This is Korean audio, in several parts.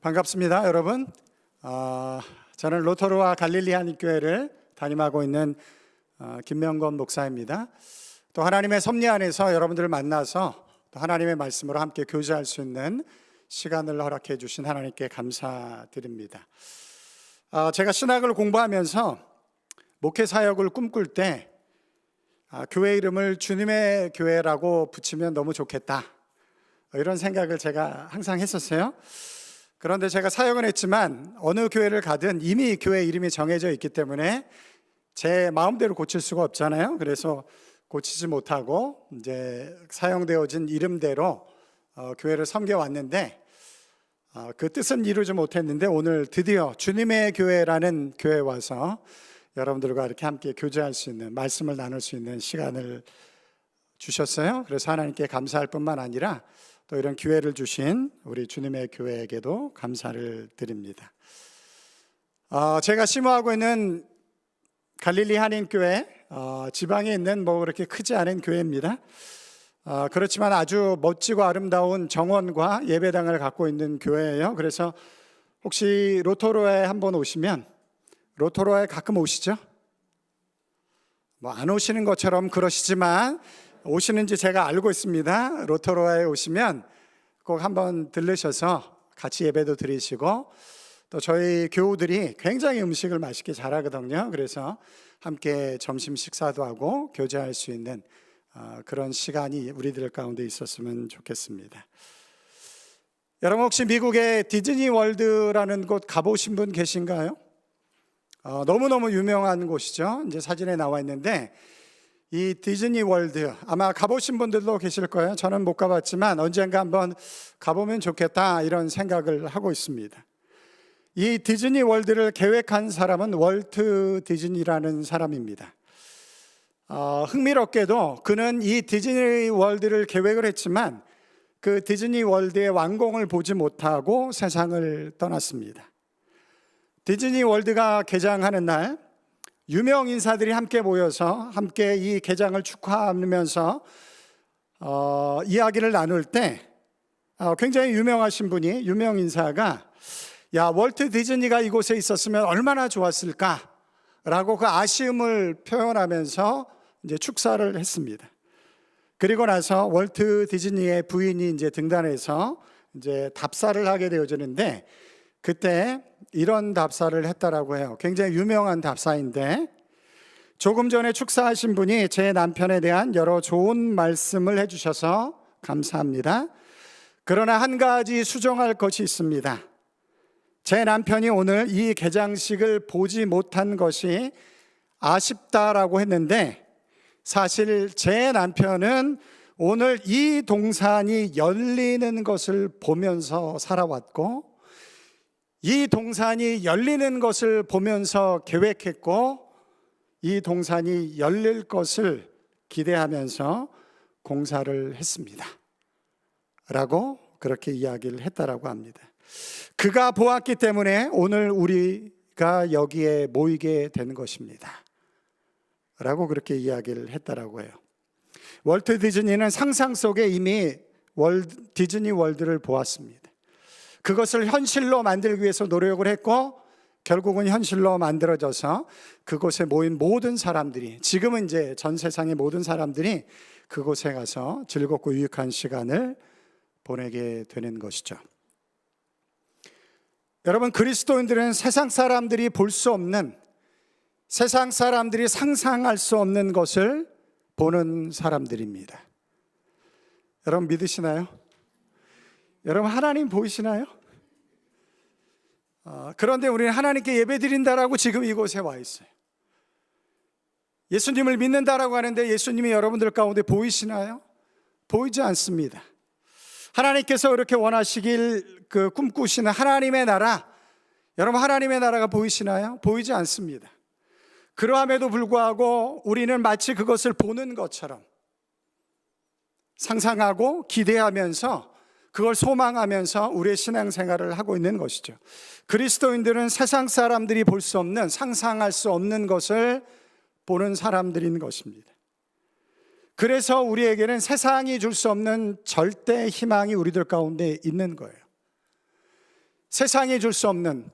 반갑습니다, 여러분. 저는 로토루와 갈릴리 한인교회를 담임하고 있는 김명건 목사입니다. 또 하나님의 섭리 안에서 여러분들을 만나서 또 하나님의 말씀으로 함께 교제할 수 있는 시간을 허락해 주신 하나님께 감사드립니다. 제가 신학을 공부하면서 목회 사역을 꿈꿀 때 교회 이름을 주님의 교회라고 붙이면 너무 좋겠다, 이런 생각을 제가 항상 했었어요. 그런데 제가 사역은 했지만 어느 교회를 가든 이미 교회 이름이 정해져 있기 때문에 제 마음대로 고칠 수가 없잖아요. 그래서 고치지 못하고 이제 사용되어진 이름대로 교회를 섬겨왔는데 그 뜻은 이루지 못했는데 오늘 드디어 주님의 교회라는 교회에 와서 여러분들과 이렇게 함께 교제할 수 있는, 말씀을 나눌 수 있는 시간을 주셨어요. 그래서 하나님께 감사할 뿐만 아니라 또 이런 기회를 주신 우리 주님의 교회에게도 감사를 드립니다. 제가 심호하고 있는 갈릴리 한인교회, 지방에 있는 그렇게 크지 않은 교회입니다. 그렇지만 아주 멋지고 아름다운 정원과 예배당을 갖고 있는 교회예요. 그래서 혹시 로토로에 한번 오시면, 로토로에 가끔 오시죠? 안 오시는 것처럼 그러시지만 오시는지 제가 알고 있습니다. 로토로에 오시면 꼭 한번 들르셔서 같이 예배도 드리시고, 또 저희 교우들이 굉장히 음식을 맛있게 잘하거든요. 그래서 함께 점심 식사도 하고 교제할 수 있는 그런 시간이 우리들 가운데 있었으면 좋겠습니다. 여러분, 혹시 미국의 디즈니 월드라는 곳 가보신 분 계신가요? 너무너무 유명한 곳이죠. 이제 사진에 나와 있는데, 이 디즈니 월드 아마 가보신 분들도 계실 거예요. 저는 못 가봤지만 언젠가 한번 가보면 좋겠다, 이런 생각을 하고 있습니다. 이 디즈니 월드를 계획한 사람은 월트 디즈니라는 사람입니다. 흥미롭게도 그는 이 디즈니 월드를 계획을 했지만 그 디즈니 월드의 완공을 보지 못하고 세상을 떠났습니다. 디즈니 월드가 개장하는 날 유명 인사들이 함께 모여서 함께 이 개장을 축하하면서 이야기를 나눌 때 굉장히 유명하신 분이, 유명 인사가 월트 디즈니가 이곳에 있었으면 얼마나 좋았을까 라고 그 아쉬움을 표현하면서 이제 축사를 했습니다. 그리고 나서 월트 디즈니의 부인이 이제 등단해서 이제 답사를 하게 되어지는데, 그때 이런 답사를 했다라고 해요. 굉장히 유명한 답사인데, 조금 전에 축사하신 분이 제 남편에 대한 여러 좋은 말씀을 해주셔서 감사합니다. 그러나 한 가지 수정할 것이 있습니다. 제 남편이 오늘 이 개장식을 보지 못한 것이 아쉽다라고 했는데, 사실 제 남편은 오늘 이 동산이 열리는 것을 보면서 살아왔고, 이 동산이 열리는 것을 보면서 계획했고, 이 동산이 열릴 것을 기대하면서 공사를 했습니다 라고 그렇게 이야기를 했다라고 합니다. 그가 보았기 때문에 오늘 우리가 여기에 모이게 된 것입니다 라고 그렇게 이야기를 했다라고 해요. 월트 디즈니는 상상 속에 이미 디즈니 월드를 보았습니다. 그것을 현실로 만들기 위해서 노력을 했고, 결국은 현실로 만들어져서 그곳에 모인 모든 사람들이, 지금은 이제 전 세상의 모든 사람들이 그곳에 가서 즐겁고 유익한 시간을 보내게 되는 것이죠. 여러분, 그리스도인들은 세상 사람들이 볼 수 없는, 세상 사람들이 상상할 수 없는 것을 보는 사람들입니다. 여러분 믿으시나요? 여러분 하나님 보이시나요? 그런데 우리는 하나님께 예배드린다라고 지금 이곳에 와 있어요. 예수님을 믿는다라고 하는데 예수님이 여러분들 가운데 보이시나요? 보이지 않습니다. 하나님께서 이렇게 원하시길 꿈꾸시는 하나님의 나라, 여러분 하나님의 나라가 보이시나요? 보이지 않습니다. 그러함에도 불구하고 우리는 마치 그것을 보는 것처럼 상상하고 기대하면서, 그걸 소망하면서 우리의 신앙생활을 하고 있는 것이죠. 그리스도인들은 세상 사람들이 볼 수 없는, 상상할 수 없는 것을 보는 사람들인 것입니다. 그래서 우리에게는 세상이 줄 수 없는 절대 희망이 우리들 가운데 있는 거예요. 세상이 줄 수 없는,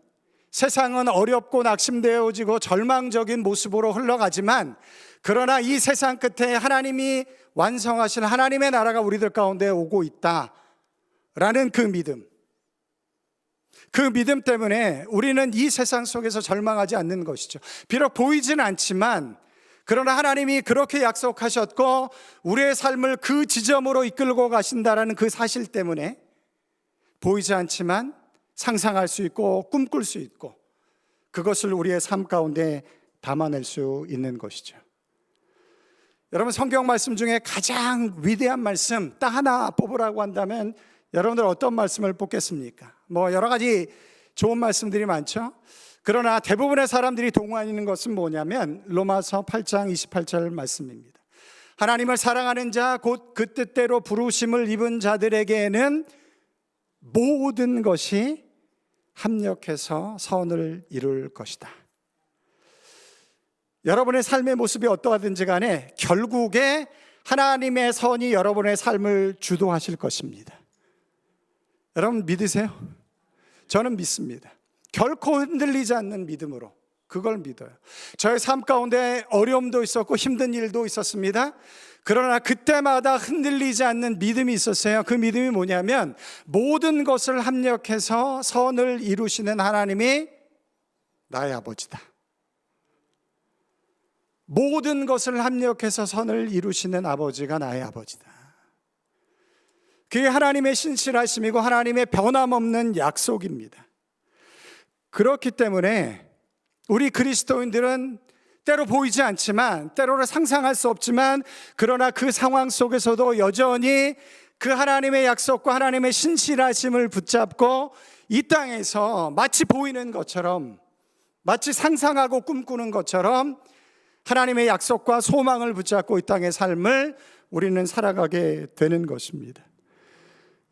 세상은 어렵고 낙심되어지고 절망적인 모습으로 흘러가지만, 그러나 이 세상 끝에 하나님이 완성하신 하나님의 나라가 우리들 가운데 오고 있다라는 그 믿음 때문에 우리는 이 세상 속에서 절망하지 않는 것이죠. 비록 보이지는 않지만, 그러나 하나님이 그렇게 약속하셨고 우리의 삶을 그 지점으로 이끌고 가신다라는 그 사실 때문에 보이지 않지만 상상할 수 있고 꿈꿀 수 있고, 그것을 우리의 삶 가운데 담아낼 수 있는 것이죠. 여러분, 성경 말씀 중에 가장 위대한 말씀 딱 하나 뽑으라고 한다면 여러분들 어떤 말씀을 뽑겠습니까? 여러 가지 좋은 말씀들이 많죠. 그러나 대부분의 사람들이 동의하는 것은 뭐냐면 로마서 8장 28절 말씀입니다. 하나님을 사랑하는 자, 곧 그 뜻대로 부르심을 입은 자들에게는 모든 것이 합력해서 선을 이룰 것이다. 여러분의 삶의 모습이 어떠하든지 간에 결국에 하나님의 선이 여러분의 삶을 주도하실 것입니다. 여러분 믿으세요? 저는 믿습니다. 결코 흔들리지 않는 믿음으로 그걸 믿어요. 저의 삶 가운데 어려움도 있었고 힘든 일도 있었습니다. 그러나 그때마다 흔들리지 않는 믿음이 있었어요. 그 믿음이 뭐냐면 모든 것을 합력해서 선을 이루시는 하나님이 나의 아버지다. 모든 것을 합력해서 선을 이루시는 아버지가 나의 아버지다. 그게 하나님의 신실하심이고 하나님의 변함없는 약속입니다. 그렇기 때문에 우리 그리스도인들은 때로 보이지 않지만, 때로는 상상할 수 없지만, 그러나 그 상황 속에서도 여전히 그 하나님의 약속과 하나님의 신실하심을 붙잡고 이 땅에서 마치 보이는 것처럼, 마치 상상하고 꿈꾸는 것처럼 하나님의 약속과 소망을 붙잡고 이 땅의 삶을 우리는 살아가게 되는 것입니다.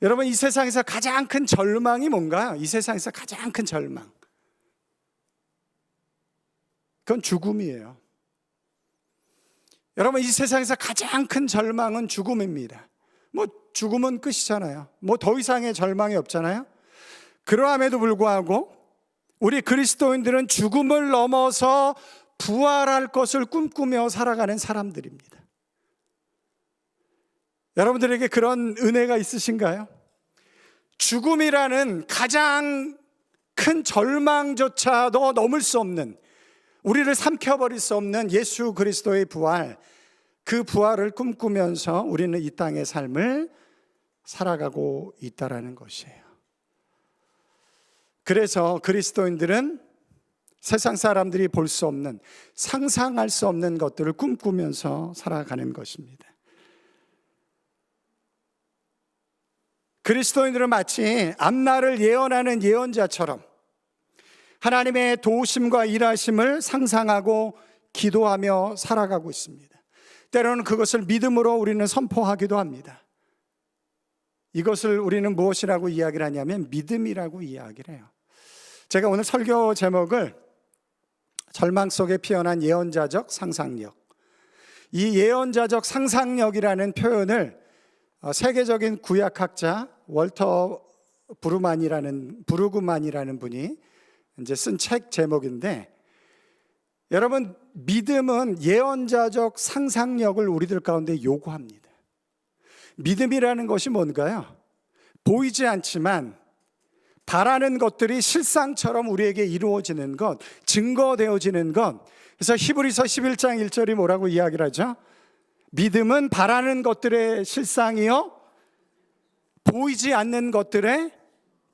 여러분, 이 세상에서 가장 큰 절망이 뭔가요? 이 세상에서 가장 큰 절망, 그건 죽음이에요. 여러분, 이 세상에서 가장 큰 절망은 죽음입니다. 죽음은 끝이잖아요. 더 이상의 절망이 없잖아요. 그러함에도 불구하고 우리 그리스도인들은 죽음을 넘어서 부활할 것을 꿈꾸며 살아가는 사람들입니다. 여러분들에게 그런 은혜가 있으신가요? 죽음이라는 가장 큰 절망조차도 넘을 수 없는, 우리를 삼켜버릴 수 없는 예수 그리스도의 부활, 그 부활을 꿈꾸면서 우리는 이 땅의 삶을 살아가고 있다라는 것이에요. 그래서 그리스도인들은 세상 사람들이 볼 수 없는, 상상할 수 없는 것들을 꿈꾸면서 살아가는 것입니다. 그리스도인들은 마치 앞날을 예언하는 예언자처럼 하나님의 도우심과 일하심을 상상하고 기도하며 살아가고 있습니다. 때로는 그것을 믿음으로 우리는 선포하기도 합니다. 이것을 우리는 무엇이라고 이야기를 하냐면 믿음이라고 이야기를 해요. 제가 오늘 설교 제목을 절망 속에 피어난 예언자적 상상력, 이 예언자적 상상력이라는 표현을 세계적인 구약학자 월터 브루그만이라는 분이 이제 쓴 책 제목인데, 여러분, 믿음은 예언자적 상상력을 우리들 가운데 요구합니다. 믿음이라는 것이 뭔가요? 보이지 않지만 바라는 것들이 실상처럼 우리에게 이루어지는 것, 증거되어지는 것. 그래서 히브리서 11장 1절이 뭐라고 이야기를 하죠? 믿음은 바라는 것들의 실상이요 보이지 않는 것들의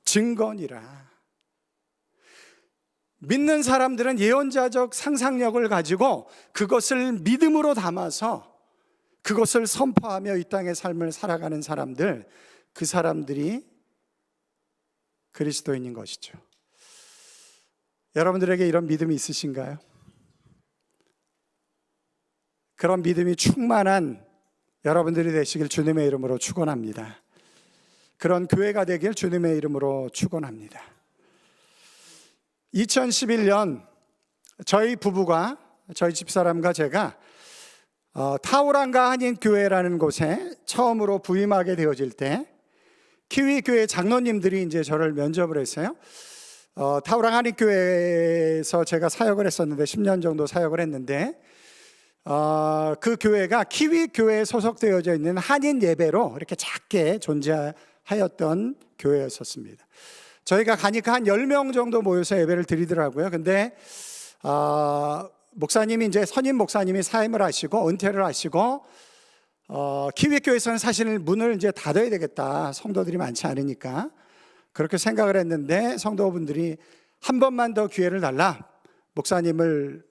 증거니라. 믿는 사람들은 예언자적 상상력을 가지고 그것을 믿음으로 담아서 그것을 선포하며 이 땅의 삶을 살아가는 사람들, 그 사람들이 그리스도인인 것이죠. 여러분들에게 이런 믿음이 있으신가요? 그런 믿음이 충만한 여러분들이 되시길 주님의 이름으로 축원합니다. 그런 교회가 되길 주님의 이름으로 축원합니다. 2011년 저희 부부가, 저희 집사람과 제가 타오랑가 한인교회라는 곳에 처음으로 부임하게 되어질 때, 키위 교회 장로님들이 이제 저를 면접을 했어요. 타우랑 한인교회에서 제가 사역을 했었는데 10년 정도 사역을 했는데 그 교회가 키위 교회에 소속되어져 있는 한인 예배로 이렇게 작게 존재하였던 교회였었습니다. 저희가 가니까 한 10명 정도 모여서 예배를 드리더라고요. 근데 목사님이 이제 선임 목사님이 사임을 하시고 은퇴를 하시고 키위 교회에서는 사실 문을 이제 닫아야 되겠다. 성도들이 많지 않으니까. 그렇게 생각을 했는데 성도분들이 한 번만 더 기회를 달라. 목사님을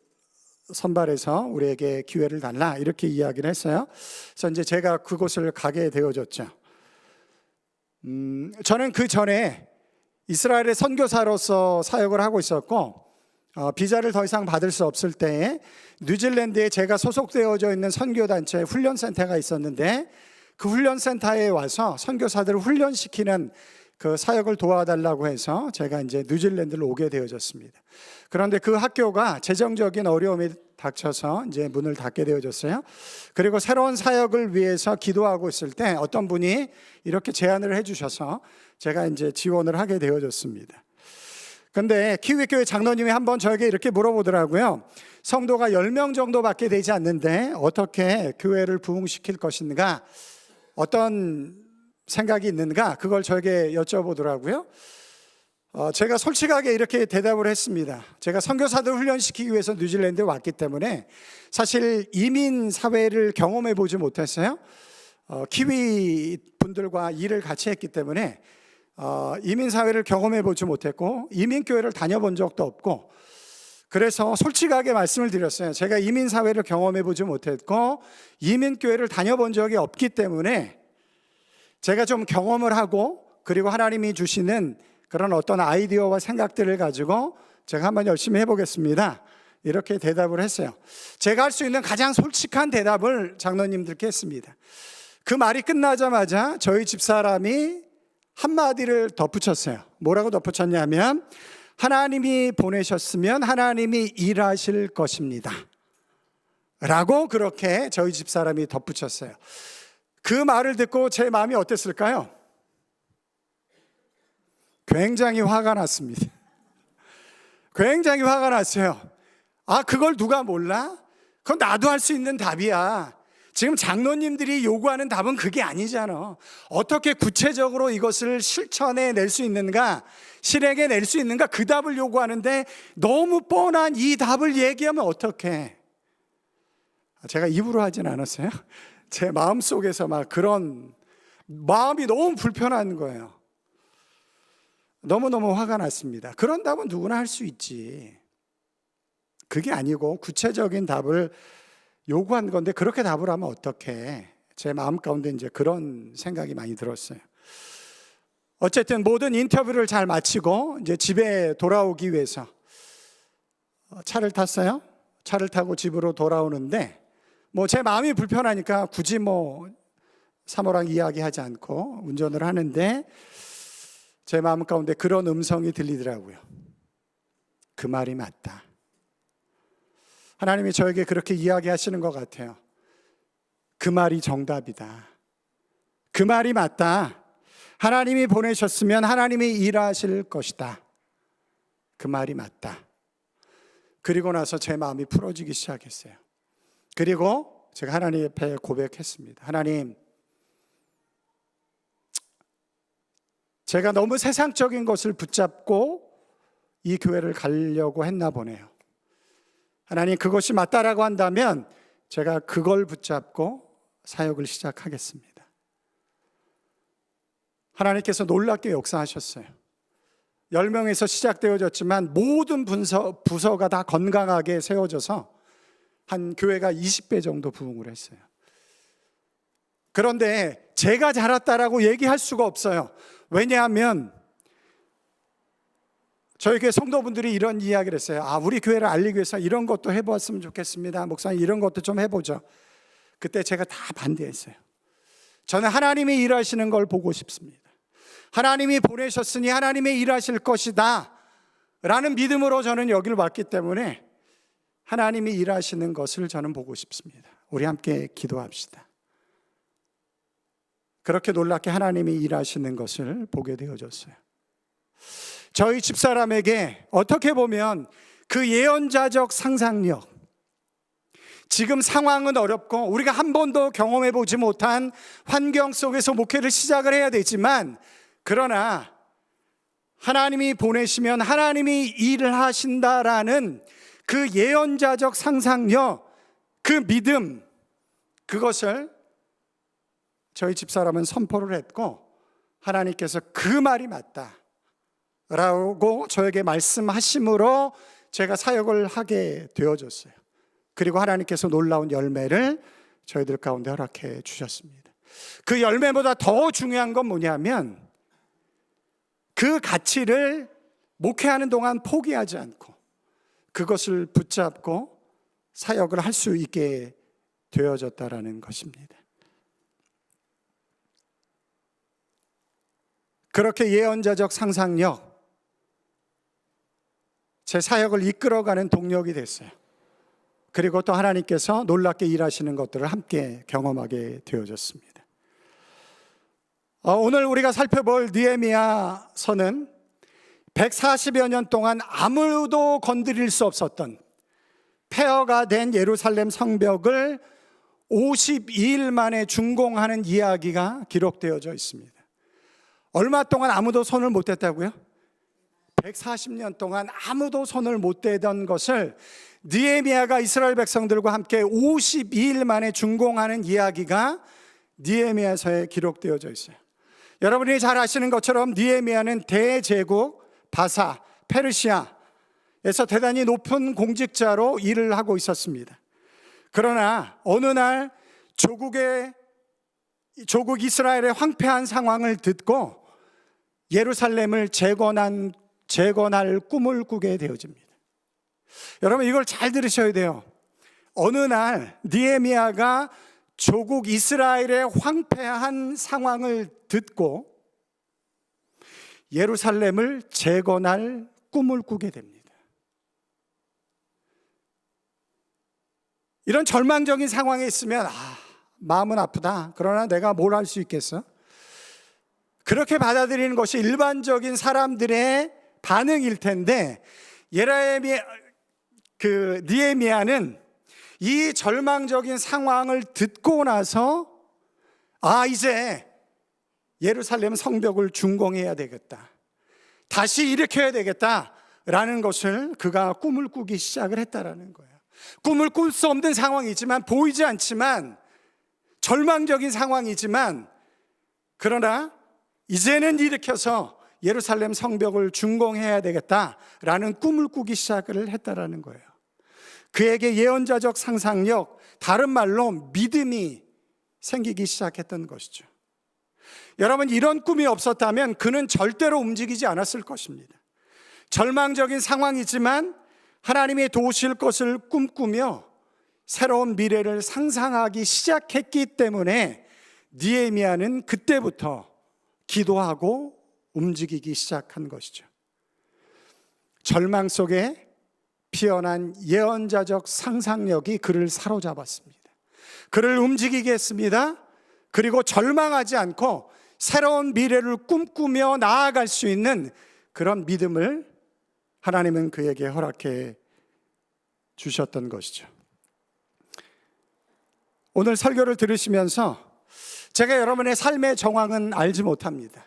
선발해서 우리에게 기회를 달라. 이렇게 이야기를 했어요. 그래서 이제 제가 그곳을 가게 되어졌죠. 저는 그 전에 이스라엘의 선교사로서 사역을 하고 있었고 비자를 더 이상 받을 수 없을 때에 뉴질랜드에 제가 소속되어져 있는 선교단체 훈련센터가 있었는데 그 훈련센터에 와서 선교사들을 훈련시키는 그 사역을 도와달라고 해서 제가 이제 뉴질랜드를 오게 되어졌습니다. 그런데 그 학교가 재정적인 어려움이 닥쳐서 이제 문을 닫게 되어졌어요. 그리고 새로운 사역을 위해서 기도하고 있을 때 어떤 분이 이렇게 제안을 해주셔서 제가 이제 지원을 하게 되어졌습니다. 근데 키위교회 장로님이 한번 저에게 이렇게 물어보더라고요. 성도가 10명 정도밖에 되지 않는데 어떻게 교회를 부흥시킬 것인가? 어떤 생각이 있는가? 그걸 저에게 여쭤보더라고요. 제가 솔직하게 이렇게 대답을 했습니다. 제가 선교사들 훈련시키기 위해서 뉴질랜드에 왔기 때문에 사실 이민 사회를 경험해 보지 못했어요. 키위 분들과 일을 같이 했기 때문에 이민 사회를 경험해 보지 못했고 이민 교회를 다녀본 적도 없고 그래서 솔직하게 말씀을 드렸어요. 제가 이민 사회를 경험해 보지 못했고 이민 교회를 다녀본 적이 없기 때문에 제가 좀 경험을 하고 그리고 하나님이 주시는 그런 어떤 아이디어와 생각들을 가지고 제가 한번 열심히 해보겠습니다. 이렇게 대답을 했어요. 제가 할 수 있는 가장 솔직한 대답을 장로님들께 했습니다. 그 말이 끝나자마자 저희 집사람이 한마디를 덧붙였어요. 뭐라고 덧붙였냐면 하나님이 보내셨으면 하나님이 일하실 것입니다 라고 그렇게 저희 집사람이 덧붙였어요. 그 말을 듣고 제 마음이 어땠을까요? 굉장히 화가 났습니다. 굉장히 화가 났어요. 그걸 누가 몰라? 그건 나도 할 수 있는 답이야. 지금 장로님들이 요구하는 답은 그게 아니잖아. 어떻게 구체적으로 이것을 실천해 낼 수 있는가, 실행해 낼 수 있는가, 그 답을 요구하는데 너무 뻔한 이 답을 얘기하면 어떡해. 제가 입으로 하진 않았어요. 제 마음속에서 막 그런 마음이 너무 불편한 거예요. 너무너무 화가 났습니다. 그런 답은 누구나 할 수 있지. 그게 아니고 구체적인 답을 요구한 건데 그렇게 답을 하면 어떡해. 제 마음 가운데 이제 그런 생각이 많이 들었어요. 어쨌든 모든 인터뷰를 잘 마치고 이제 집에 돌아오기 위해서 차를 탔어요. 차를 타고 집으로 돌아오는데 제 마음이 불편하니까 굳이 사모랑 이야기하지 않고 운전을 하는데 제 마음 가운데 그런 음성이 들리더라고요. 그 말이 맞다. 하나님이 저에게 그렇게 이야기하시는 것 같아요. 그 말이 정답이다. 그 말이 맞다. 하나님이 보내셨으면 하나님이 일하실 것이다. 그 말이 맞다. 그리고 나서 제 마음이 풀어지기 시작했어요. 그리고 제가 하나님 앞에 고백했습니다. 하나님, 제가 너무 세상적인 것을 붙잡고 이 교회를 가려고 했나 보네요. 하나님, 그것이 맞다라고 한다면 제가 그걸 붙잡고 사역을 시작하겠습니다. 하나님께서 놀랍게 역사하셨어요. 10명에서 시작되어졌지만 모든 부서가 다 건강하게 세워져서 한 교회가 20배 정도 부흥을 했어요. 그런데 제가 잘했다라고 얘기할 수가 없어요. 왜냐하면 저희 교회 성도분들이 이런 이야기를 했어요. 우리 교회를 알리기 위해서 이런 것도 해보았으면 좋겠습니다. 목사님, 이런 것도 좀 해보죠. 그때 제가 다 반대했어요. 저는 하나님이 일하시는 걸 보고 싶습니다. 하나님이 보내셨으니 하나님이 일하실 것이다 라는 믿음으로 저는 여기를 왔기 때문에 하나님이 일하시는 것을 저는 보고 싶습니다. 우리 함께 기도합시다. 그렇게 놀랍게 하나님이 일하시는 것을 보게 되어졌어요. 저희 집사람에게 어떻게 보면 그 예언자적 상상력, 지금 상황은 어렵고 우리가 한 번도 경험해 보지 못한 환경 속에서 목회를 시작을 해야 되지만, 그러나 하나님이 보내시면 하나님이 일을 하신다라는 그 예언자적 상상력, 그 믿음, 그것을 저희 집사람은 선포를 했고, 하나님께서 그 말이 맞다 라고 저에게 말씀하심으로 제가 사역을 하게 되어졌어요. 그리고 하나님께서 놀라운 열매를 저희들 가운데 허락해 주셨습니다. 그 열매보다 더 중요한 건 뭐냐면, 그 가치를 목회하는 동안 포기하지 않고 그것을 붙잡고 사역을 할 수 있게 되어졌다라는 것입니다. 그렇게 예언자적 상상력, 제 사역을 이끌어가는 동력이 됐어요. 그리고 또 하나님께서 놀랍게 일하시는 것들을 함께 경험하게 되어졌습니다. 오늘 우리가 살펴볼 느헤미야서는 140여 년 동안 아무도 건드릴 수 없었던 폐허가 된 예루살렘 성벽을 52일 만에 준공하는 이야기가 기록되어져 있습니다. 얼마 동안 아무도 손을 못 댔다고요? 140년 동안 아무도 손을 못 대던 것을 느헤미야가 이스라엘 백성들과 함께 52일 만에 준공하는 이야기가 느헤미야서에 기록되어져 있어요. 여러분이 잘 아시는 것처럼 느헤미야는 대제국 바사, 페르시아에서 대단히 높은 공직자로 일을 하고 있었습니다. 그러나 어느 날 조국 이스라엘의 황폐한 상황을 듣고 예루살렘을 재건할 꿈을 꾸게 되어집니다. 여러분, 이걸 잘 들으셔야 돼요. 어느 날 느헤미야가 조국 이스라엘의 황폐한 상황을 듣고 예루살렘을 재건할 꿈을 꾸게 됩니다. 이런 절망적인 상황에 있으면 마음은 아프다. 그러나 내가 뭘 할 수 있겠어? 그렇게 받아들이는 것이 일반적인 사람들의 반응일 텐데, 느헤미야는 이 절망적인 상황을 듣고 나서 이제 예루살렘 성벽을 준공해야 되겠다, 다시 일으켜야 되겠다라는 것을 그가 꿈을 꾸기 시작을 했다라는 거예요. 꿈을 꿀 수 없는 상황이지만, 보이지 않지만 절망적인 상황이지만, 그러나 이제는 일으켜서 예루살렘 성벽을 준공해야 되겠다라는 꿈을 꾸기 시작을 했다라는 거예요. 그에게 예언자적 상상력, 다른 말로 믿음이 생기기 시작했던 것이죠. 여러분, 이런 꿈이 없었다면 그는 절대로 움직이지 않았을 것입니다. 절망적인 상황이지만 하나님이 도우실 것을 꿈꾸며 새로운 미래를 상상하기 시작했기 때문에 느헤미야는 그때부터 기도하고 움직이기 시작한 것이죠. 절망 속에 피어난 예언자적 상상력이 그를 사로잡았습니다. 그를 움직이게 했습니다. 그리고 절망하지 않고 새로운 미래를 꿈꾸며 나아갈 수 있는 그런 믿음을 하나님은 그에게 허락해 주셨던 것이죠. 오늘 설교를 들으시면서 제가 여러분의 삶의 정황은 알지 못합니다.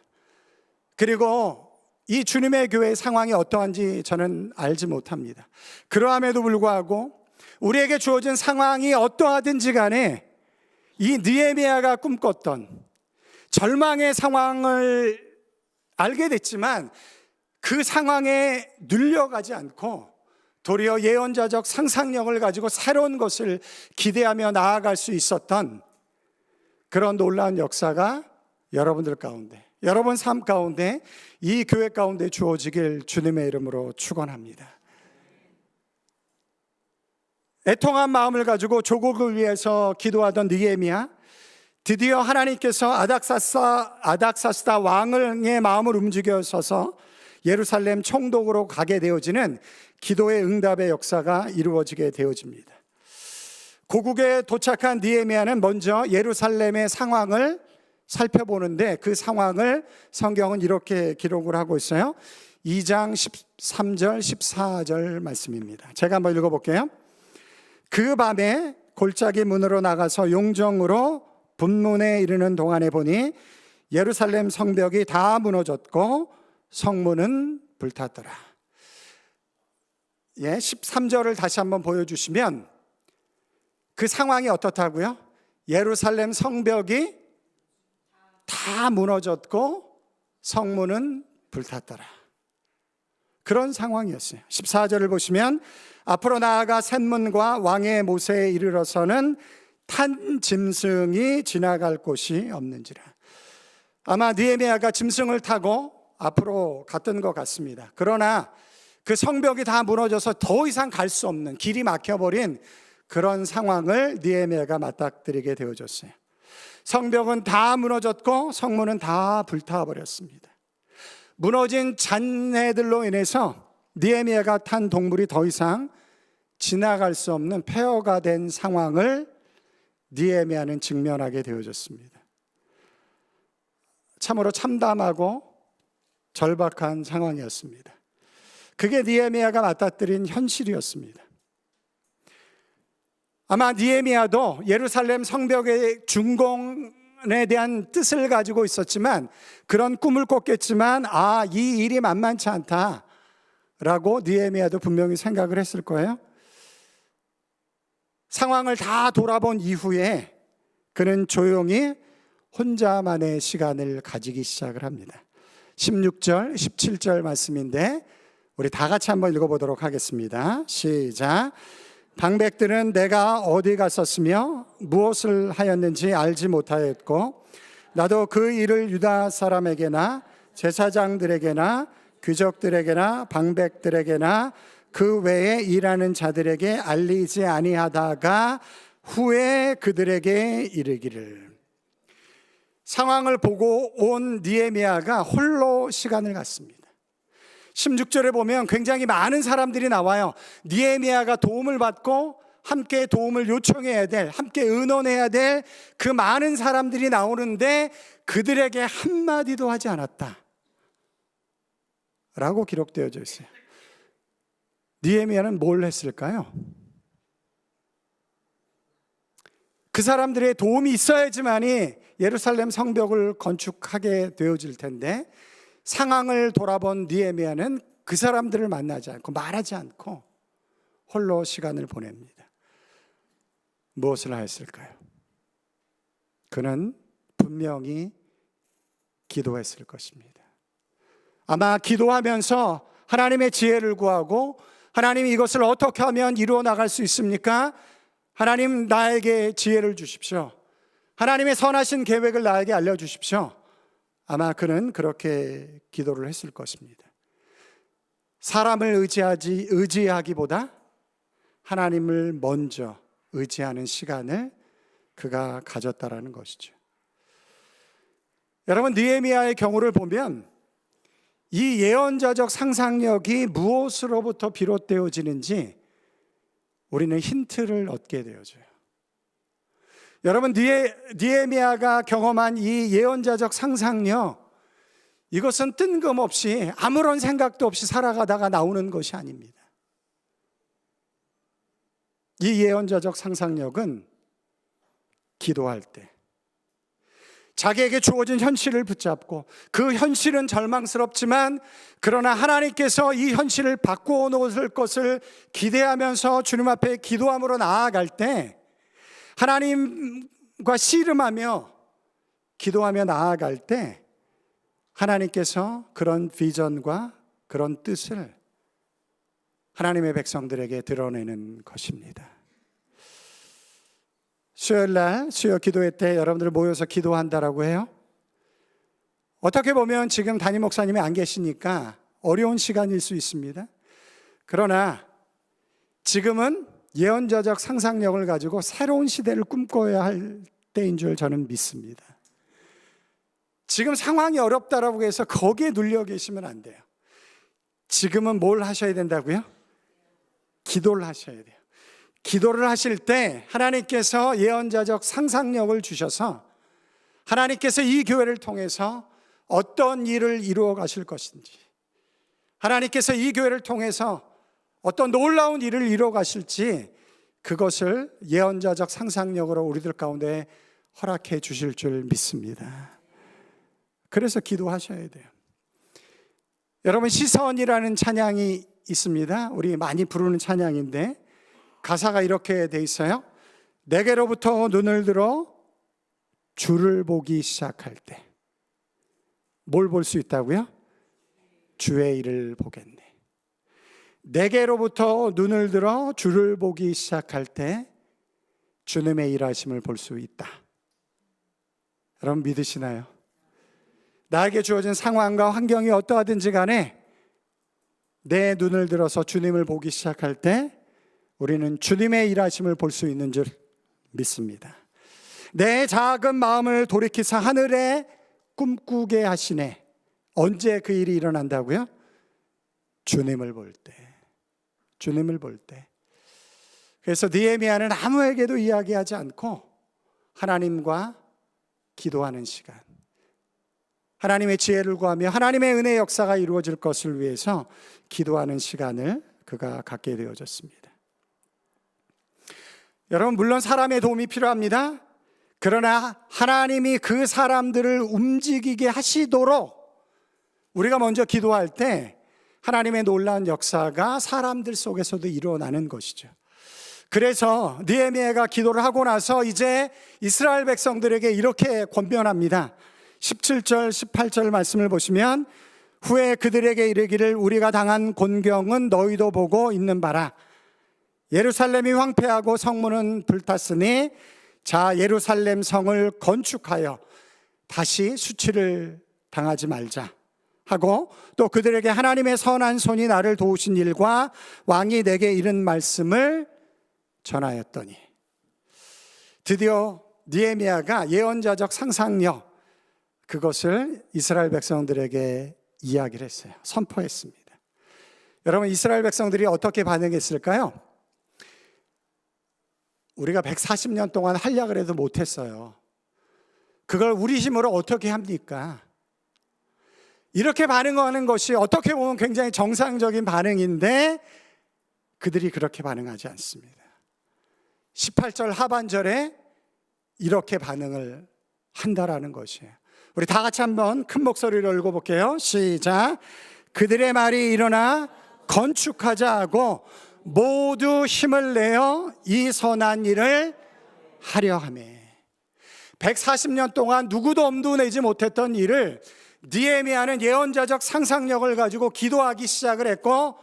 그리고 이 주님의 교회의 상황이 어떠한지 저는 알지 못합니다. 그러함에도 불구하고 우리에게 주어진 상황이 어떠하든지 간에 이 느헤미야가 꿈꿨던 절망의 상황을 알게 됐지만 그 상황에 눌려가지 않고 도리어 예언자적 상상력을 가지고 새로운 것을 기대하며 나아갈 수 있었던 그런 놀라운 역사가 여러분들 가운데, 여러분 삶 가운데, 이 교회 가운데 주어지길 주님의 이름으로 축원합니다. 애통한 마음을 가지고 조국을 위해서 기도하던 느헤미야, 드디어 하나님께서 아닥사스다 왕의 마음을 움직여서서 예루살렘 총독으로 가게 되어지는 기도의 응답의 역사가 이루어지게 되어집니다. 고국에 도착한 느헤미야는 먼저 예루살렘의 상황을 살펴보는데 그 상황을 성경은 이렇게 기록을 하고 있어요. 2장 13절 14절 말씀입니다. 제가 한번 읽어볼게요. 그 밤에 골짜기 문으로 나가서 용정으로 분문에 이르는 동안에 보니 예루살렘 성벽이 다 무너졌고 성문은 불탔더라. 13절을 다시 한번 보여주시면 그 상황이 어떻다고요? 예루살렘 성벽이 다 무너졌고 성문은 불탔더라. 그런 상황이었어요. 14절을 보시면 앞으로 나아가 샘문과 왕의 못에 이르러서는 탄 짐승이 지나갈 곳이 없는지라. 아마 느헤미야가 짐승을 타고 앞으로 갔던 것 같습니다. 그러나 그 성벽이 다 무너져서 더 이상 갈 수 없는, 길이 막혀버린 그런 상황을 느헤미야가 맞닥뜨리게 되어졌어요. 성벽은 다 무너졌고 성문은 다 불타버렸습니다. 무너진 잔해들로 인해서 느헤미야가 탄 동물이 더 이상 지나갈 수 없는 폐허가 된 상황을 느헤미야는 직면하게 되어졌습니다. 참으로 참담하고 절박한 상황이었습니다. 그게 느헤미야가 맞닥뜨린 현실이었습니다. 아마 느헤미야도 예루살렘 성벽의 준공에 대한 뜻을 가지고 있었지만, 그런 꿈을 꿨겠지만 이 일이 만만치 않다라고 느헤미야도 분명히 생각을 했을 거예요. 상황을 다 돌아본 이후에 그는 조용히 혼자만의 시간을 가지기 시작을 합니다. 16절, 17절 말씀인데 우리 다 같이 한번 읽어보도록 하겠습니다. 시작. 방백들은 내가 어디 갔었으며 무엇을 하였는지 알지 못하였고, 나도 그 일을 유다 사람에게나 제사장들에게나 귀족들에게나 방백들에게나 그 외에 일하는 자들에게 알리지 아니하다가 후에 그들에게 이르기를. 상황을 보고 온 느헤미야가 홀로 시간을 갖습니다. 16절에 보면 굉장히 많은 사람들이 나와요. 느헤미야가 도움을 받고 함께 도움을 요청해야 될, 함께 의논해야 될 그 많은 사람들이 나오는데 그들에게 한마디도 하지 않았다 라고 기록되어져 있어요. 느헤미야는 뭘 했을까요? 그 사람들의 도움이 있어야지만이 예루살렘 성벽을 건축하게 되어질 텐데, 상황을 돌아본 느헤미야는 그 사람들을 만나지 않고 말하지 않고 홀로 시간을 보냅니다. 무엇을 하였을까요? 그는 분명히 기도했을 것입니다. 아마 기도하면서 하나님의 지혜를 구하고, 하나님 이것을 어떻게 하면 이루어 나갈 수 있습니까? 하나님 나에게 지혜를 주십시오. 하나님의 선하신 계획을 나에게 알려주십시오. 아마 그는 그렇게 기도를 했을 것입니다. 사람을 의지하기보다 하나님을 먼저 의지하는 시간을 그가 가졌다라는 것이죠. 여러분, 느헤미야의 경우를 보면 이 예언자적 상상력이 무엇으로부터 비롯되어지는지 우리는 힌트를 얻게 되어져요. 여러분, 느헤미야가 경험한 이 예언자적 상상력, 이것은 뜬금없이 아무런 생각도 없이 살아가다가 나오는 것이 아닙니다. 이 예언자적 상상력은 기도할 때 자기에게 주어진 현실을 붙잡고, 그 현실은 절망스럽지만 그러나 하나님께서 이 현실을 바꾸어 놓을 것을 기대하면서 주님 앞에 기도함으로 나아갈 때, 하나님과 씨름하며 기도하며 나아갈 때 하나님께서 그런 비전과 그런 뜻을 하나님의 백성들에게 드러내는 것입니다. 수요일날 수요 기도회 때 여러분들 모여서 기도한다라고 해요. 어떻게 보면 지금 담임 목사님이 안 계시니까 어려운 시간일 수 있습니다. 그러나 지금은 예언자적 상상력을 가지고 새로운 시대를 꿈꿔야 할 때인 줄 저는 믿습니다. 지금 상황이 어렵다라고 해서 거기에 눌려 계시면 안 돼요. 지금은 뭘 하셔야 된다고요? 기도를 하셔야 돼요. 기도를 하실 때 하나님께서 예언자적 상상력을 주셔서 하나님께서 이 교회를 통해서 어떤 일을 이루어 가실 것인지, 하나님께서 이 교회를 통해서 어떤 놀라운 일을 이루어 가실지, 그것을 예언자적 상상력으로 우리들 가운데 허락해 주실 줄 믿습니다. 그래서 기도하셔야 돼요. 여러분, 시선이라는 찬양이 있습니다. 우리 많이 부르는 찬양인데 가사가 이렇게 돼 있어요. 내게로부터 눈을 들어 주를 보기 시작할 때 뭘 볼 수 있다고요? 주의 일을 보겠네. 내게로부터 눈을 들어 주를 보기 시작할 때 주님의 일하심을 볼 수 있다. 여러분 믿으시나요? 나에게 주어진 상황과 환경이 어떠하든지 간에 내 눈을 들어서 주님을 보기 시작할 때 우리는 주님의 일하심을 볼 수 있는 줄 믿습니다. 내 작은 마음을 돌이키사 하늘에 꿈꾸게 하시네. 언제 그 일이 일어난다고요? 주님을 볼 때. 주님을 볼 때. 그래서 느헤미야는 아무에게도 이야기하지 않고 하나님과 기도하는 시간, 하나님의 지혜를 구하며 하나님의 은혜의 역사가 이루어질 것을 위해서 기도하는 시간을 그가 갖게 되어졌습니다. 여러분, 물론 사람의 도움이 필요합니다. 그러나 하나님이 그 사람들을 움직이게 하시도록 우리가 먼저 기도할 때 하나님의 놀라운 역사가 사람들 속에서도 일어나는 것이죠. 그래서 느헤미야가 기도를 하고 나서 이제 이스라엘 백성들에게 이렇게 권면합니다. 17절 18절 말씀을 보시면, 후에 그들에게 이르기를 우리가 당한 곤경은 너희도 보고 있는 바라. 예루살렘이 황폐하고 성문은 불탔으니 자 예루살렘 성을 건축하여 다시 수치를 당하지 말자 하고, 또 그들에게 하나님의 선한 손이 나를 도우신 일과 왕이 내게 이른 말씀을 전하였더니, 드디어 느헤미야가 예언자적 상상력, 그것을 이스라엘 백성들에게 이야기를 했어요. 선포했습니다. 여러분, 이스라엘 백성들이 어떻게 반응했을까요? 우리가 140년 동안 하려고 해도 못했어요. 그걸 우리 힘으로 어떻게 합니까? 이렇게 반응하는 것이 어떻게 보면 굉장히 정상적인 반응인데 그들이 그렇게 반응하지 않습니다. 18절 하반절에 이렇게 반응을 한다라는 것이에요. 우리 다 같이 한번 큰 목소리로 읽어볼게요. 시작. 그들의 말이 일어나 건축하자 하고 모두 힘을 내어 이 선한 일을 하려 하며, 140년 동안 누구도 엄두 내지 못했던 일을 느헤미야는 예언자적 상상력을 가지고 기도하기 시작을 했고,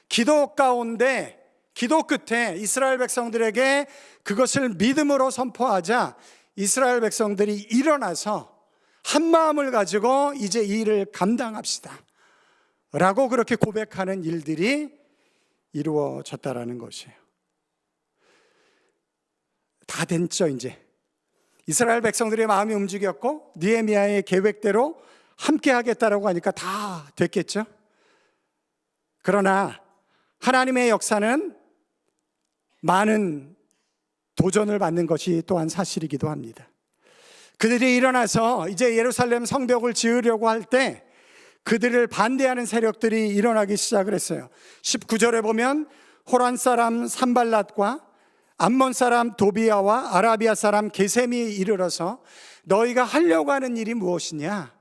기도 가운데, 기도 끝에 이스라엘 백성들에게 그것을 믿음으로 선포하자 이스라엘 백성들이 일어나서 한 마음을 가지고 이제 이 일을 감당합시다 라고 그렇게 고백하는 일들이 이루어졌다라는 것이에요. 다 됐죠. 이제 이스라엘 백성들의 마음이 움직였고 느헤미야의 계획대로 함께 하겠다라고 하니까 다 됐겠죠. 그러나 하나님의 역사는 많은 도전을 받는 것이 또한 사실이기도 합니다. 그들이 일어나서 이제 예루살렘 성벽을 지으려고 할 때 그들을 반대하는 세력들이 일어나기 시작을 했어요. 19절에 보면 호란 사람 산발랏과 암몬 사람 도비야와 아라비아 사람 게셈이 이르러서 너희가 하려고 하는 일이 무엇이냐?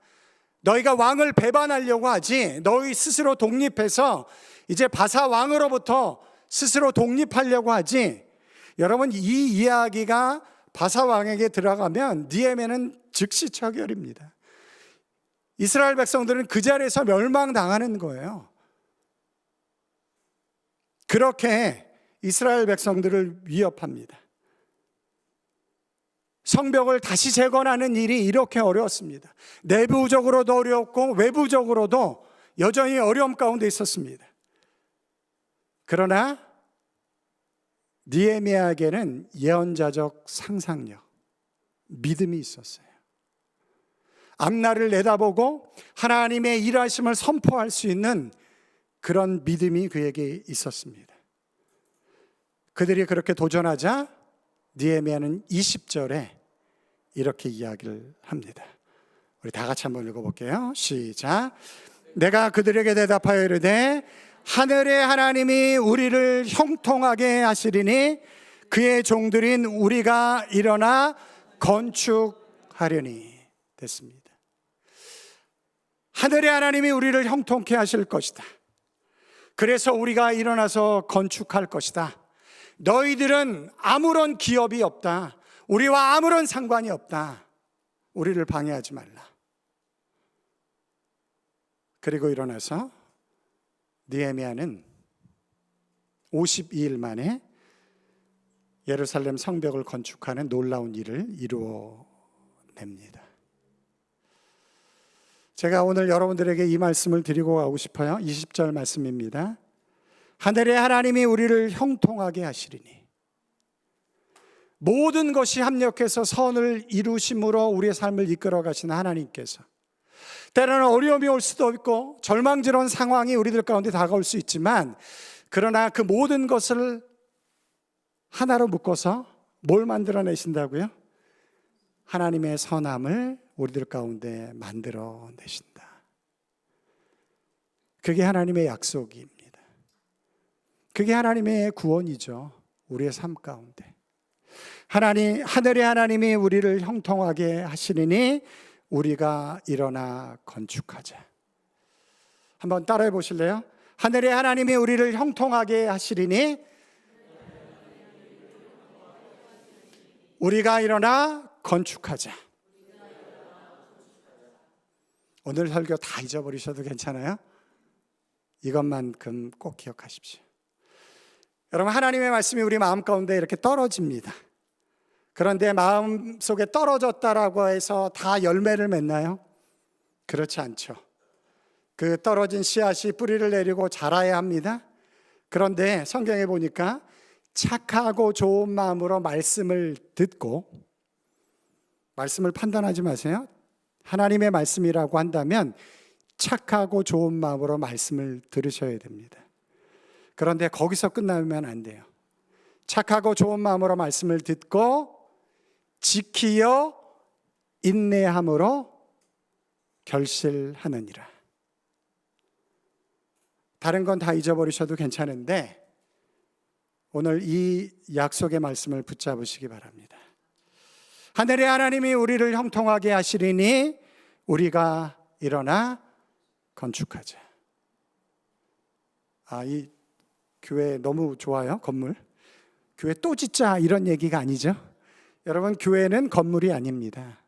너희가 왕을 배반하려고 하지, 너희 스스로 독립해서 이제 바사 왕으로부터 스스로 독립하려고 하지. 여러분, 이 이야기가 바사 왕에게 들어가면 느헤미야는 즉시 처결입니다. 이스라엘 백성들은 그 자리에서 멸망당하는 거예요. 그렇게 이스라엘 백성들을 위협합니다. 성벽을 다시 재건하는 일이 이렇게 어려웠습니다. 내부적으로도 어렵고 외부적으로도 여전히 어려움 가운데 있었습니다. 그러나 느헤미야에게는 예언자적 상상력, 믿음이 있었어요. 앞날을 내다보고 하나님의 일하심을 선포할 수 있는 그런 믿음이 그에게 있었습니다. 그들이 그렇게 도전하자 느헤미야는 20절에 이렇게 이야기를 합니다. 우리 다 같이 한번 읽어볼게요. 시작. 내가 그들에게 대답하여 이르되 하늘의 하나님이 우리를 형통하게 하시리니 그의 종들인 우리가 일어나 건축하려니. 됐습니다. 하늘의 하나님이 우리를 형통케 하실 것이다. 그래서 우리가 일어나서 건축할 것이다. 너희들은 아무런 기업이 없다. 우리와 아무런 상관이 없다. 우리를 방해하지 말라. 그리고 일어나서 느헤미야는 52일 만에 예루살렘 성벽을 건축하는 놀라운 일을 이루어냅니다. 제가 오늘 여러분들에게 이 말씀을 드리고 가고 싶어요. 20절 말씀입니다. 하늘의 하나님이 우리를 형통하게 하시리니. 모든 것이 합력해서 선을 이루심으로 우리의 삶을 이끌어 가시는 하나님께서 때로는 어려움이 올 수도 있고 절망스러운 상황이 우리들 가운데 다가올 수 있지만, 그러나 그 모든 것을 하나로 묶어서 뭘 만들어내신다고요? 하나님의 선함을 우리들 가운데 만들어내신다. 그게 하나님의 약속입니다. 그게 하나님의 구원이죠. 우리의 삶 가운데 하늘의 하나님이 우리를 형통하게 하시리니 우리가 일어나 건축하자. 한번 따라해 보실래요? 하늘의 하나님이 우리를 형통하게 하시리니 우리가 일어나 건축하자. 오늘 설교 다 잊어버리셔도 괜찮아요. 이것만큼 꼭 기억하십시오. 여러분, 하나님의 말씀이 우리 마음 가운데 이렇게 떨어집니다. 그런데 마음속에 떨어졌다라고 해서 다 열매를 맺나요? 그렇지 않죠. 그 떨어진 씨앗이 뿌리를 내리고 자라야 합니다. 그런데 성경에 보니까 착하고 좋은 마음으로 말씀을 듣고, 말씀을 판단하지 마세요. 하나님의 말씀이라고 한다면 착하고 좋은 마음으로 말씀을 들으셔야 됩니다. 그런데 거기서 끝나면 안 돼요. 착하고 좋은 마음으로 말씀을 듣고 지키어 인내함으로 결실하느니라. 다른 건 다 잊어버리셔도 괜찮은데 오늘 이 약속의 말씀을 붙잡으시기 바랍니다. 하늘의 하나님이 우리를 형통하게 하시리니 우리가 일어나 건축하자. 이 교회 너무 좋아요. 건물. 교회 또 짓자 이런 얘기가 아니죠. 여러분, 교회는 건물이 아닙니다.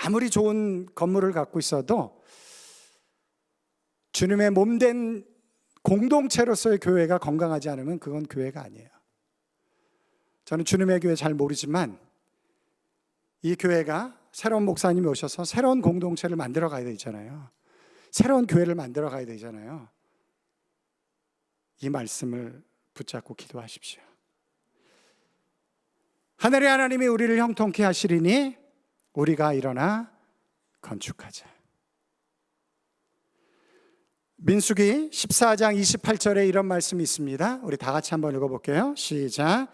아무리 좋은 건물을 갖고 있어도 주님의 몸된 공동체로서의 교회가 건강하지 않으면 그건 교회가 아니에요. 저는 주님의 교회 잘 모르지만 이 교회가 새로운 목사님이 오셔서 새로운 공동체를 만들어 가야 되잖아요. 새로운 교회를 만들어 가야 되잖아요. 이 말씀을 붙잡고 기도하십시오. 하늘의 하나님이 우리를 형통케 하시리니 우리가 일어나 건축하자. 민수기 14장 28절에 이런 말씀이 있습니다. 우리 다 같이 한번 읽어볼게요. 시작.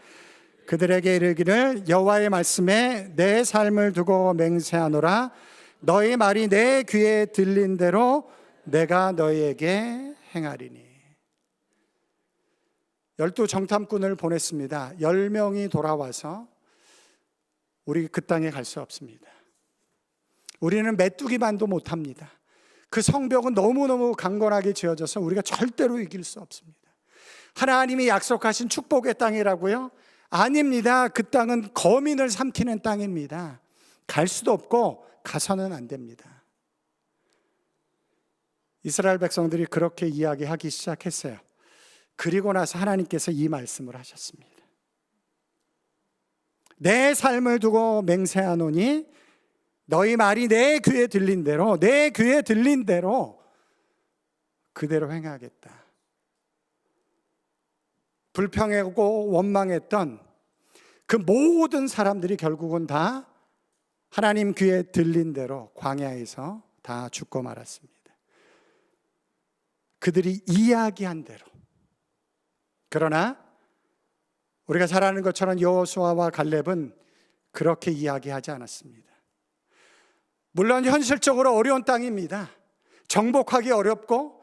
그들에게 이르기를 여호와의 말씀에 내 삶을 두고 맹세하노라. 너희 말이 내 귀에 들린 대로 내가 너희에게 행하리니. 12 정탐꾼을 보냈습니다. 10명이 돌아와서 우리 그 땅에 갈 수 없습니다. 우리는 메뚜기만도 못합니다. 그 성벽은 너무너무 강건하게 지어져서 우리가 절대로 이길 수 없습니다. 하나님이 약속하신 축복의 땅이라고요? 아닙니다. 그 땅은 거민을 삼키는 땅입니다. 갈 수도 없고 가서는 안 됩니다. 이스라엘 백성들이 그렇게 이야기하기 시작했어요. 그리고 나서 하나님께서 이 말씀을 하셨습니다. 내 삶을 두고 맹세하노니 너희 말이 내 귀에 들린 대로, 내 귀에 들린 대로 그대로 행하겠다. 불평하고 원망했던 그 모든 사람들이 결국은 다 하나님 귀에 들린 대로 광야에서 다 죽고 말았습니다. 그들이 이야기한 대로. 그러나 우리가 잘 아는 것처럼 여호수아와 갈렙은 그렇게 이야기하지 않았습니다. 물론 현실적으로 어려운 땅입니다. 정복하기 어렵고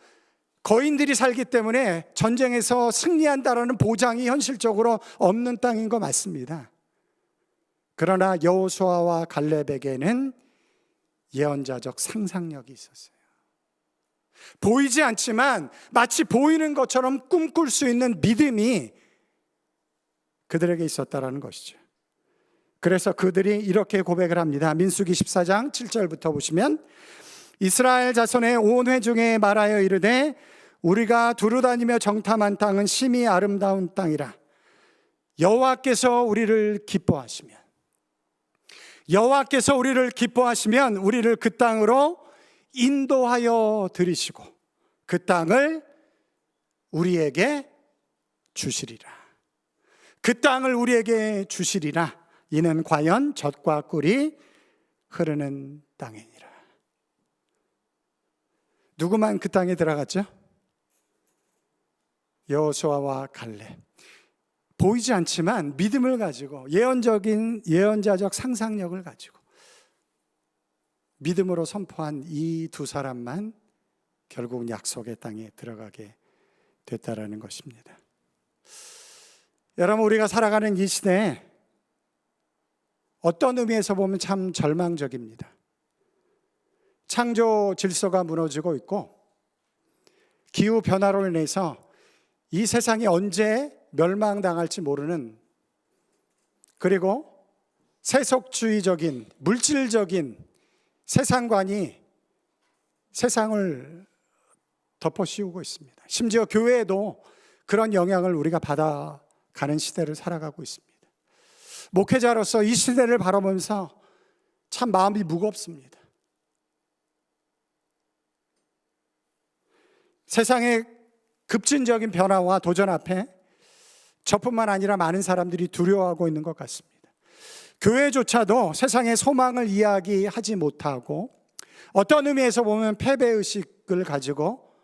거인들이 살기 때문에 전쟁에서 승리한다라는 보장이 현실적으로 없는 땅인 거 맞습니다. 그러나 여호수아와 갈렙에게는 예언자적 상상력이 있었어요. 보이지 않지만 마치 보이는 것처럼 꿈꿀 수 있는 믿음이 그들에게 있었다라는 것이죠. 그래서 그들이 이렇게 고백을 합니다. 민수기 14장 7절부터 보시면, 이스라엘 자손의 온 회중에 말하여 이르되 우리가 두루다니며 정탐한 땅은 심히 아름다운 땅이라. 여호와께서 우리를 기뻐하시면 우리를 그 땅으로 인도하여 들이시고 그 땅을 우리에게 주시리라. 그 땅을 우리에게 주시리라. 이는 과연 젖과 꿀이 흐르는 땅이니라. 누구만 그 땅에 들어갔죠? 여호수아와 갈렙. 보이지 않지만 믿음을 가지고 예언자적 상상력을 가지고 믿음으로 선포한 이 두 사람만 결국 약속의 땅에 들어가게 됐다라는 것입니다. 여러분, 우리가 살아가는 이 시대에 어떤 의미에서 보면 참 절망적입니다. 창조 질서가 무너지고 있고 기후 변화로 인해서 이 세상이 언제 멸망당할지 모르는, 그리고 세속주의적인 물질적인 세상관이 세상을 덮어씌우고 있습니다. 심지어 교회에도 그런 영향을 우리가 받아가는 시대를 살아가고 있습니다. 목회자로서 이 시대를 바라보면서 참 마음이 무겁습니다. 세상의 급진적인 변화와 도전 앞에 저뿐만 아니라 많은 사람들이 두려워하고 있는 것 같습니다. 교회조차도 세상의 소망을 이야기하지 못하고 어떤 의미에서 보면 패배의식을 가지고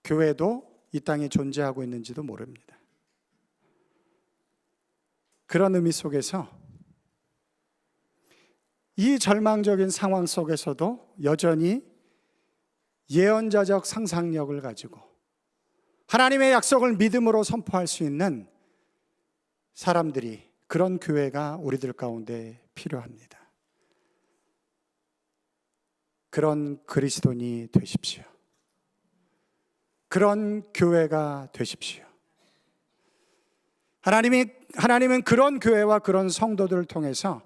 교회도 이 땅에 존재하고 있는지도 모릅니다. 그런 의미 속에서 이 절망적인 상황 속에서도 여전히 예언자적 상상력을 가지고 하나님의 약속을 믿음으로 선포할 수 있는 사람들이, 그런 교회가 우리들 가운데 필요합니다. 그런 그리스도인이 되십시오. 그런 교회가 되십시오. 하나님은 그런 교회와 그런 성도들을 통해서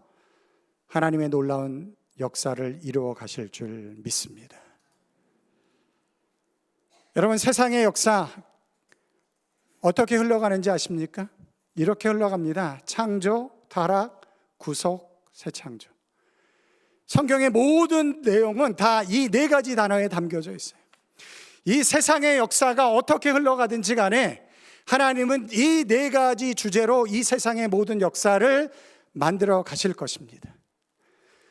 하나님의 놀라운 역사를 이루어 가실 줄 믿습니다. 여러분, 세상의 역사 어떻게 흘러가는지 아십니까? 이렇게 흘러갑니다. 창조, 타락, 구속, 새창조. 성경의 모든 내용은 다 이 네 가지 단어에 담겨져 있어요. 이 세상의 역사가 어떻게 흘러가든지 간에 하나님은 이 네 가지 주제로 이 세상의 모든 역사를 만들어 가실 것입니다.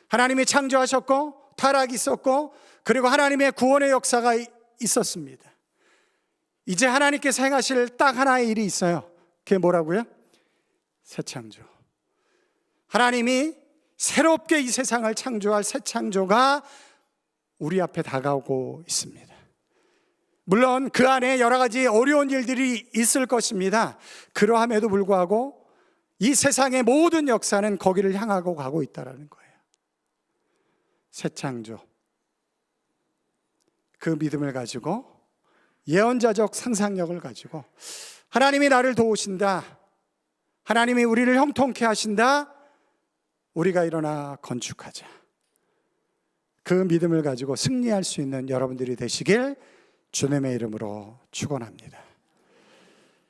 하나님이 창조하셨고 타락이 있었고 그리고 하나님의 구원의 역사가 있었습니다. 이제 하나님께서 행하실 딱 하나의 일이 있어요. 그게 뭐라고요? 새창조. 하나님이 새롭게 이 세상을 창조할 새 창조가 우리 앞에 다가오고 있습니다. 물론 그 안에 여러 가지 어려운 일들이 있을 것입니다. 그러함에도 불구하고 이 세상의 모든 역사는 거기를 향하고 가고 있다는 거예요. 새 창조. 그 믿음을 가지고 예언자적 상상력을 가지고 하나님이 나를 도우신다, 하나님이 우리를 형통케 하신다, 우리가 일어나 건축하자. 그 믿음을 가지고 승리할 수 있는 여러분들이 되시길 주님의 이름으로 축원합니다.